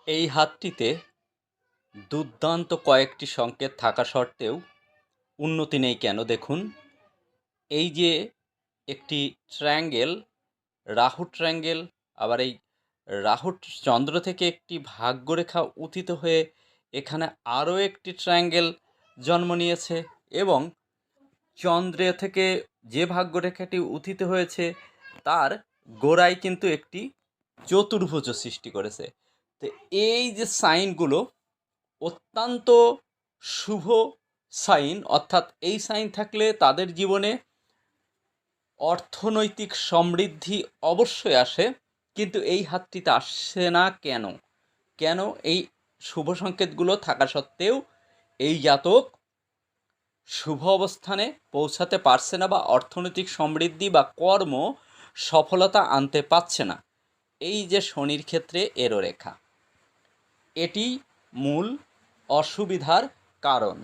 এই হাতটিতে দুর্দান্ত কয়েকটি সংকেত থাকা সত্ত্বেও উন্নতি নেই কেন দেখুন। এই যে একটি ট্রায়াঙ্গেল, রাহু ট্রায়াঙ্গেল, আবার এই রাহু চন্দ্র থেকে একটি ভাগ্যরেখা উথিত হয়ে এখানে আরও একটি ট্রায়াঙ্গেল জন্ম নিয়েছে, এবং চন্দ্র থেকে যে ভাগ্যরেখাটি উথিত হয়েছে তার গোড়ায় কিন্তু একটি চতুর্ভুজ সৃষ্টি করেছে। তো এই যে সাইনগুলো অত্যন্ত শুভ সাইন, অর্থাৎ এই সাইন থাকলে তাদের জীবনে অর্থনৈতিক সমৃদ্ধি অবশ্যই আসে, কিন্তু এই হাতটিতে আসছে না কেন? কেন এই শুভ সংকেতগুলো থাকা সত্ত্বেও এই জাতক শুভ অবস্থানে পৌঁছাতে পারছে না, বা অর্থনৈতিক সমৃদ্ধি বা কর্ম সফলতা আনতে পারছে না? এই যে শনির ক্ষেত্রে এরো রেখা, এটি মূল অসুবিধার কারণ।